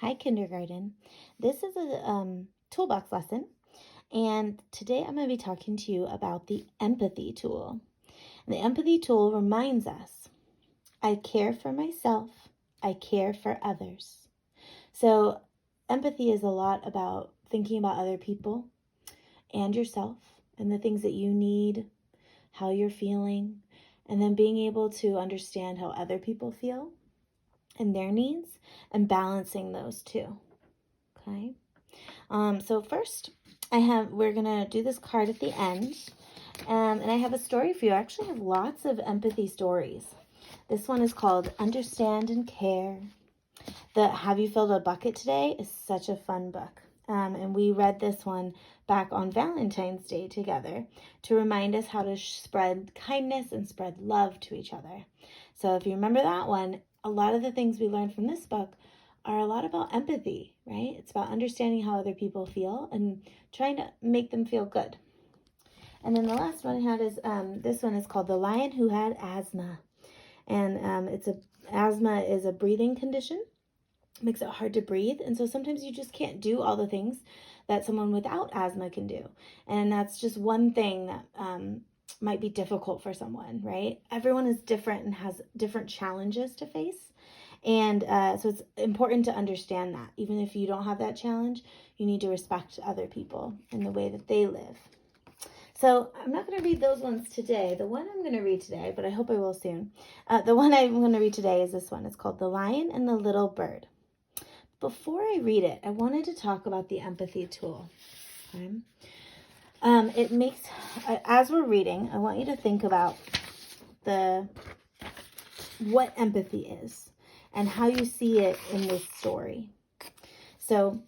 Hi, kindergarten. This is a toolbox lesson, and today I'm going to be talking to you about the empathy tool. And the empathy tool reminds us, I care for myself, I care for others. So, empathy is a lot about thinking about other people and yourself and the things that you need, how you're feeling, and then being able to understand how other people feel and their needs and balancing those two. Okay. So first, we're gonna do this card at the end, and I have a story for you. I actually have lots of empathy stories. This one is called Understand and Care. The Have You Filled a Bucket Today is such a fun book. And we read this one back on Valentine's Day together to remind us how to spread kindness and spread love to each other. So if you remember that one, a lot of the things we learned from this book are a lot about empathy, right? It's about understanding how other people feel and trying to make them feel good. And then the last one I had is, this one is called The Lion Who Had Asthma. And asthma is a breathing condition. It makes it hard to breathe. And so sometimes you just can't do all the things that someone without asthma can do. And that's just one thing that might be difficult for someone, right? Everyone is different and has different challenges to face. And so it's important to understand that. Even if you don't have that challenge, you need to respect other people and the way that they live. So I'm not going to read those ones today. The one I'm going to read today, but I hope I will soon. The one I'm going to read today is this one. It's called The Lion and the Little Bird. Before I read it, I wanted to talk about the empathy tool. Okay? It makes, as we're reading, I want you to think about what empathy is and how you see it in this story. So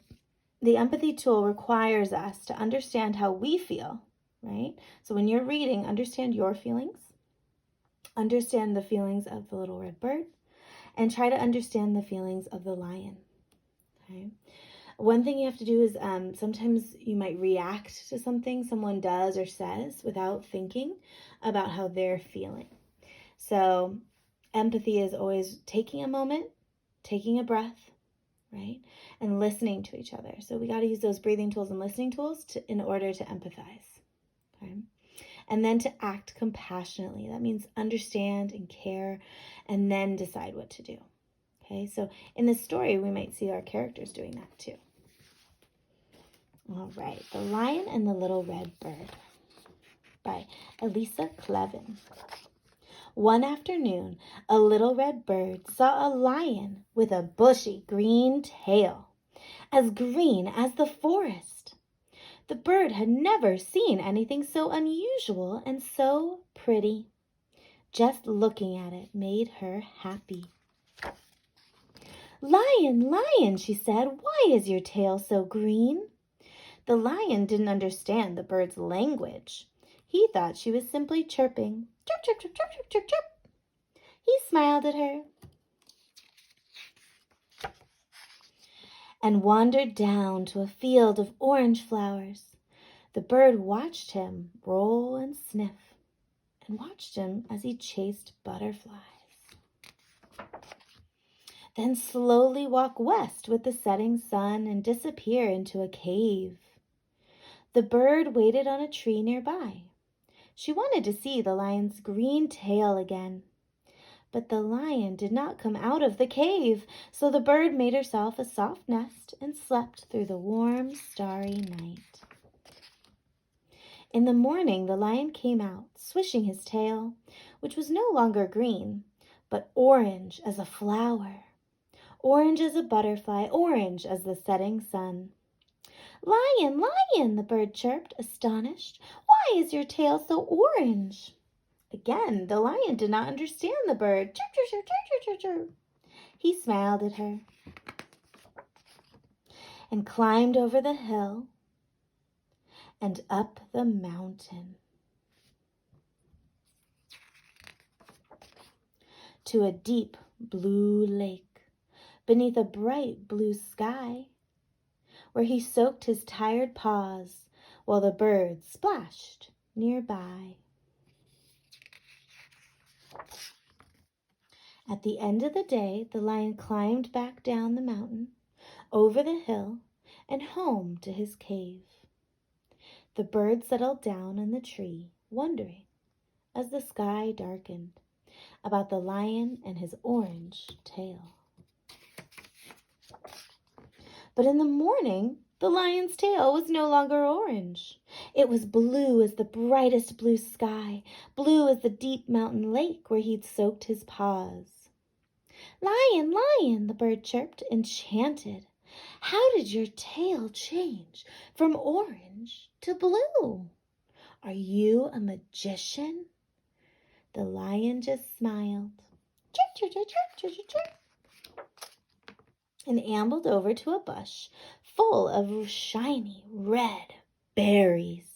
the empathy tool requires us to understand how we feel, right? So when you're reading, understand your feelings, understand the feelings of the little red bird, and try to understand the feelings of the lion, okay? One thing you have to do is sometimes you might react to something someone does or says without thinking about how they're feeling. So empathy is always taking a moment, taking a breath, right? And listening to each other. So we got to use those breathing tools and listening tools in order to empathize, okay? And then to act compassionately. That means understand and care and then decide what to do, okay? So in this story, we might see our characters doing that too. All right, The Lion and the Little Red Bird by Elisa Clevin. One afternoon, a little red bird saw a lion with a bushy green tail, as green as the forest. The bird had never seen anything so unusual and so pretty. Just looking at it made her happy. Lion, lion, she said, why is your tail so green? The lion didn't understand the bird's language. He thought she was simply chirping. Chirp, chirp, chirp, chirp, chirp, chirp, chirp. He smiled at her and wandered down to a field of orange flowers. The bird watched him roll and sniff and watched him as he chased butterflies. Then slowly walk west with the setting sun and disappear into a cave. The bird waited on a tree nearby. She wanted to see the lion's green tail again. But the lion did not come out of the cave, so the bird made herself a soft nest and slept through the warm, starry night. In the morning, the lion came out, swishing his tail, which was no longer green, but orange as a flower, orange as a butterfly, orange as the setting sun. Lion, lion, the bird chirped, astonished. Why is your tail so orange? Again, the lion did not understand the bird. Chirp, chirp, chirp, chirp, chirp, chirp. He smiled at her and climbed over the hill and up the mountain to a deep blue lake beneath a bright blue sky, where he soaked his tired paws while the bird splashed nearby. At the end of the day, the lion climbed back down the mountain, over the hill, and home to his cave. The bird settled down in the tree, wondering, as the sky darkened, about the lion and his orange tail. But in the morning, the lion's tail was no longer orange. It was blue as the brightest blue sky, blue as the deep mountain lake where he'd soaked his paws. "Lion, lion," the bird chirped, enchanted. "How did your tail change from orange to blue? Are you a magician?" The lion just smiled. Chirp, chirp, chirp, chirp, chirp, chirp, and ambled over to a bush full of shiny red berries.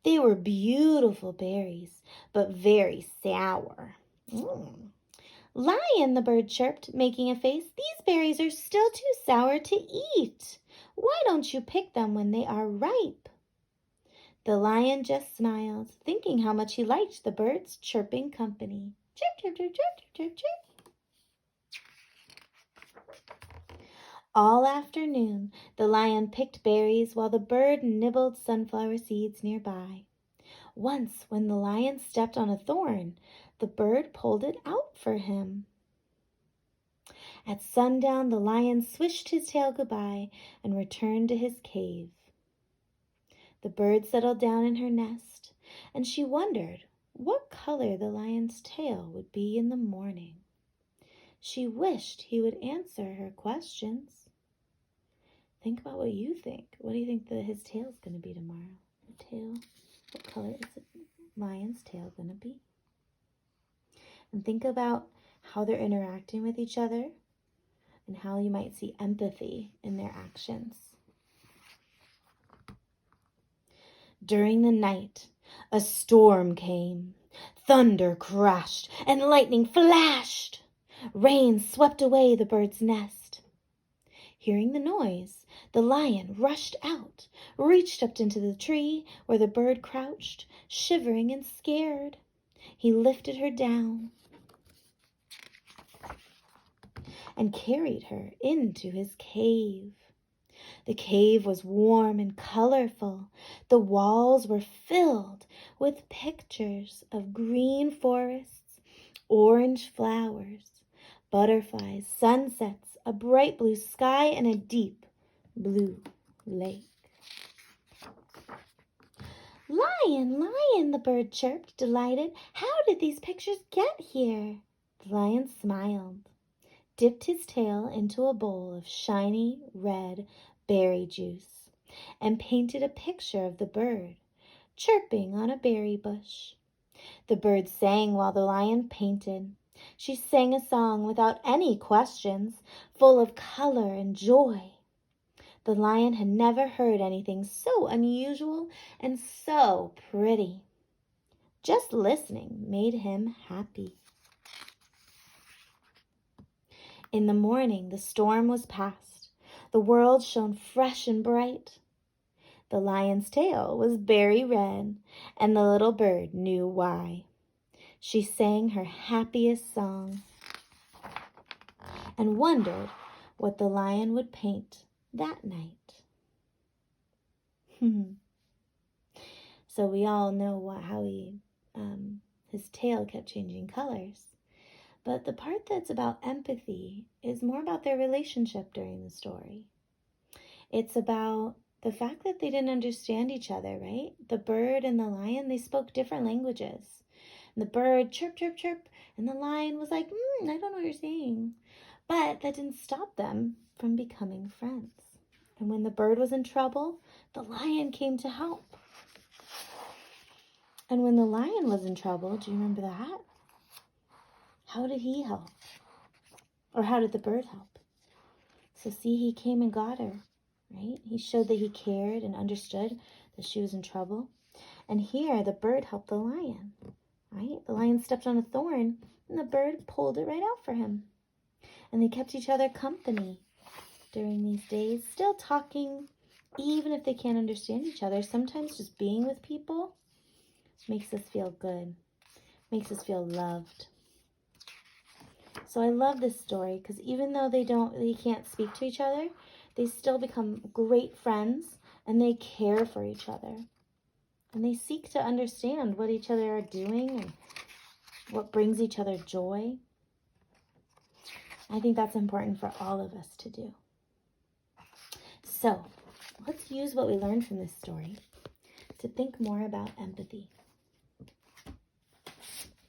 They were beautiful berries, but very sour. "Lion," the bird chirped, making a face, "these berries are still too sour to eat. Why don't you pick them when they are ripe?" The lion just smiled, thinking how much he liked the bird's chirping company. Chirp, chirp, chirp, chirp, chirp, chirp. All afternoon, the lion picked berries while the bird nibbled sunflower seeds nearby. Once, when the lion stepped on a thorn, the bird pulled it out for him. At sundown, the lion swished his tail goodbye and returned to his cave. The bird settled down in her nest, and she wondered what color the lion's tail would be in the morning. She wished he would answer her questions. Think about what you think. What do you think his tail is going to be tomorrow? What color is the lion's tail going to be? And think about how they're interacting with each other and how you might see empathy in their actions. During the night, a storm came. Thunder crashed and lightning flashed. Rain swept away the bird's nest. Hearing the noise, the lion rushed out, reached up into the tree where the bird crouched, shivering and scared. He lifted her down and carried her into his cave. The cave was warm and colorful. The walls were filled with pictures of green forests, orange flowers, butterflies, sunsets, a bright blue sky, and a deep blue lake. "Lion, lion," the bird chirped, delighted. "How did these pictures get here?" The lion smiled, dipped his tail into a bowl of shiny red berry juice, and painted a picture of the bird chirping on a berry bush. The bird sang while the lion painted. She sang a song without any questions, full of color and joy. The lion had never heard anything so unusual and so pretty. Just listening made him happy. In the morning, the storm was past. The world shone fresh and bright. The lion's tail was berry red, and the little bird knew why. She sang her happiest song and wondered what the lion would paint that night. So we all know how his tail kept changing colors. But the part that's about empathy is more about their relationship during the story. It's about the fact that they didn't understand each other, right? The bird and the lion, they spoke different languages. And the bird chirp, chirp, chirp, and the lion was like, I don't know what you're saying. But that didn't stop them from becoming friends. And when the bird was in trouble, the lion came to help. And when the lion was in trouble, do you remember that? How did he help? Or how did the bird help? So see, he came and got her, right? He showed that he cared and understood that she was in trouble. And here, the bird helped the lion, right? The lion stepped on a thorn, and the bird pulled it right out for him. And they kept each other company during these days, still talking, even if they can't understand each other. Sometimes just being with people makes us feel good, makes us feel loved. So I love this story because even though they can't speak to each other, they still become great friends and they care for each other. And they seek to understand what each other are doing and what brings each other joy. I think that's important for all of us to do. So let's use what we learned from this story to think more about empathy.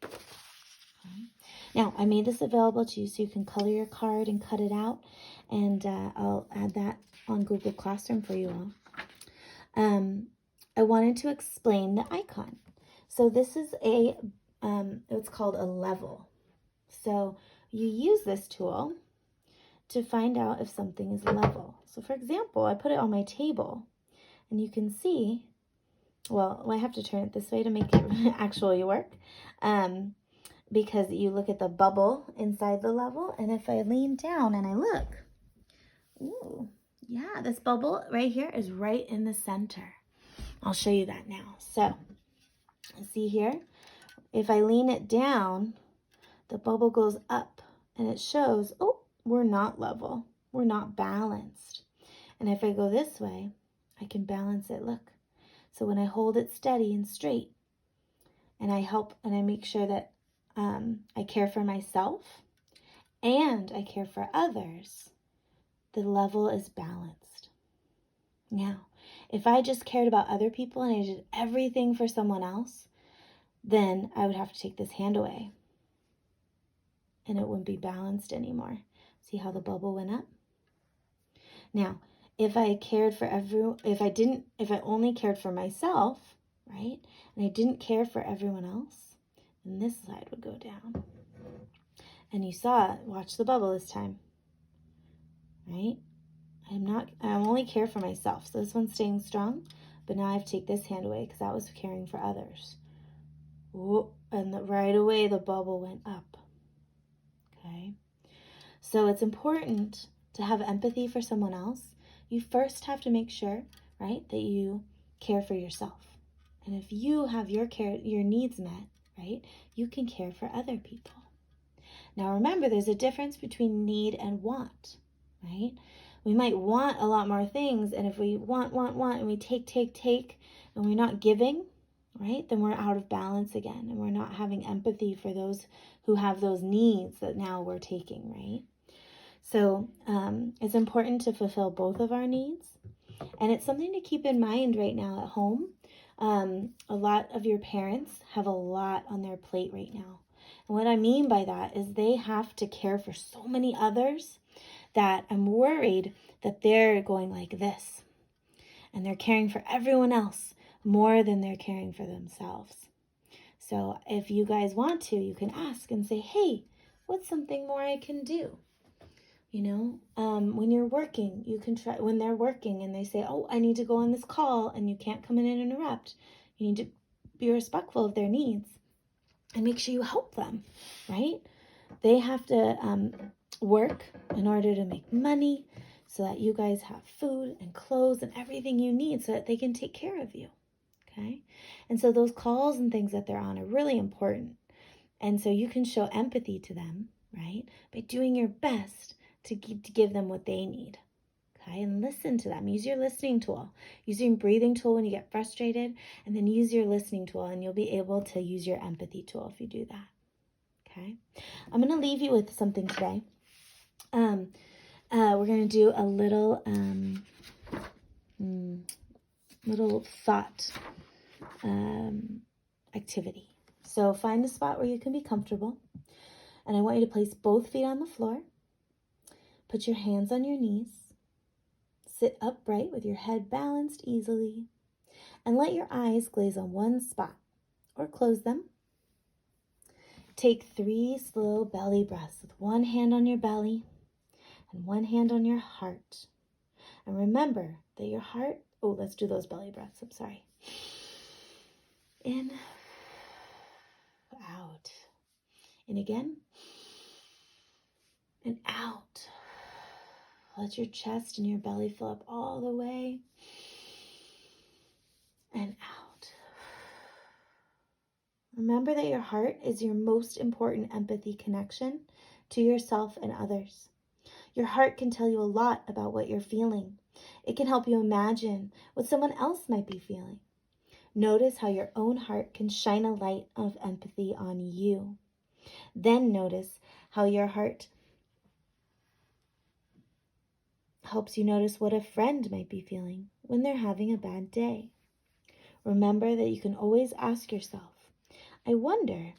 Okay. Now, I made this available to you so you can color your card and cut it out, and I'll add that on Google Classroom for you all. I wanted to explain the icon. So this is it's called a level. So you use this tool to find out if something is level. So for example, I put it on my table, and you can see, well, I have to turn it this way to make it actually work, because you look at the bubble inside the level, and if I lean down and I look, ooh, yeah, this bubble right here is right in the center. I'll show you that now. So, see here, if I lean it down, the bubble goes up, and it shows, oh, we're not level. We're not balanced. And if I go this way, I can balance it, look. So when I hold it steady and straight, and I make sure that I care for myself and I care for others, the level is balanced. Now, if I just cared about other people and I did everything for someone else, then I would have to take this hand away and it wouldn't be balanced anymore. See how the bubble went up? Now, if I only cared for myself, right, and I didn't care for everyone else, then this side would go down. And you saw it. Watch the bubble this time, right? I only care for myself. So this one's staying strong, but now I have to take this hand away because that was caring for others. Whoa, and right away the bubble went up. Okay? So it's important to have empathy for someone else. You first have to make sure, right, that you care for yourself. And if you have your needs met, right, you can care for other people. Now remember, there's a difference between need and want, right? We might want a lot more things, and if we want, and we take, and we're not giving, right, then we're out of balance again, and we're not having empathy for those who have those needs that now we're taking, right? So it's important to fulfill both of our needs, and it's something to keep in mind right now at home. A lot of your parents have a lot on their plate right now. And what I mean by that is they have to care for so many others that I'm worried that they're going like this. And they're caring for everyone else more than they're caring for themselves. So if you guys want to, you can ask and say, hey, what's something more I can do? You know, when you're working, you can try, when they're working and they say, oh, I need to go on this call and you can't come in and interrupt. You need to be respectful of their needs and make sure you help them, right? They have to work in order to make money so that you guys have food and clothes and everything you need so that they can take care of you, okay? And so those calls and things that they're on are really important. And so you can show empathy to them, right, by doing your best to give them what they need, okay? And listen to them. Use your listening tool. Use your breathing tool when you get frustrated, and then use your listening tool, and you'll be able to use your empathy tool if you do that, okay? I'm going to leave you with something today. We're going to do a little thought activity. So find a spot where you can be comfortable, and I want you to place both feet on the floor. Put your hands on your knees. Sit upright with your head balanced easily, and let your eyes glaze on one spot or close them. Take 3 slow belly breaths with one hand on your belly and one hand on your heart. And remember that your heart, let's do those belly breaths. I'm sorry. In, out. In again, and out. Let your chest and your belly fill up all the way and out. Remember that your heart is your most important empathy connection, to yourself and others. Your heart can tell you a lot about what you're feeling. It can help you imagine what someone else might be feeling. Notice how your own heart can shine a light of empathy on you. Then notice how your heart helps you notice what a friend might be feeling when they're having a bad day. Remember that you can always ask yourself, I wonder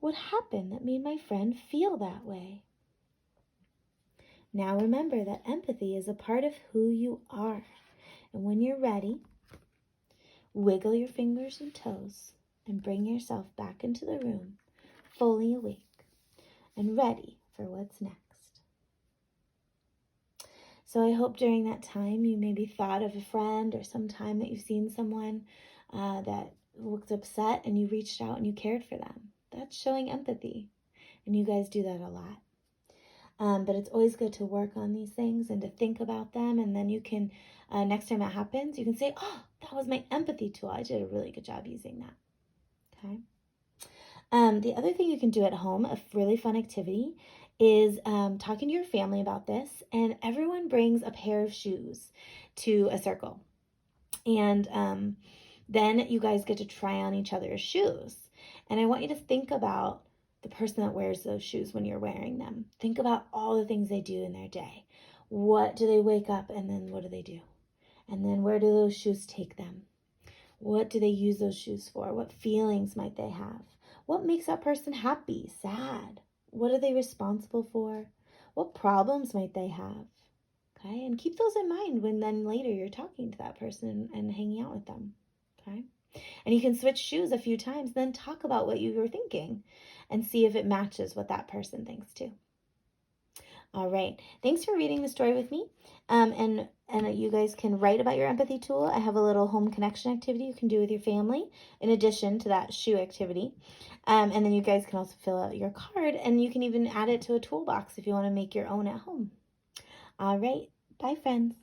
what happened that made my friend feel that way? Now remember that empathy is a part of who you are. And when you're ready, wiggle your fingers and toes and bring yourself back into the room, fully awake and ready for what's next. So I hope during that time you maybe thought of a friend or some time that you've seen someone that looked upset and you reached out and you cared for them. That's showing empathy. And you guys do that a lot. But it's always good to work on these things and to think about them. And then you can, next time it happens, you can say, oh, that was my empathy tool. I did a really good job using that. Okay. The other thing you can do at home, a really fun activity, is talking to your family about this. And everyone brings a pair of shoes to a circle. And then you guys get to try on each other's shoes. And I want you to think about the person that wears those shoes when you're wearing them. Think about all the things they do in their day. What do they wake up and then what do they do? And then where do those shoes take them? What do they use those shoes for? What feelings might they have? What makes that person happy, sad? What are they responsible for? What problems might they have? Okay, and keep those in mind when then later you're talking to that person and hanging out with them. Okay. And you can switch shoes a few times, then talk about what you were thinking and see if it matches what that person thinks too. All right. Thanks for reading the story with me. And you guys can write about your empathy tool. I have a little home connection activity you can do with your family in addition to that shoe activity. And then you guys can also fill out your card and you can even add it to a toolbox if you want to make your own at home. All right. Bye, friends.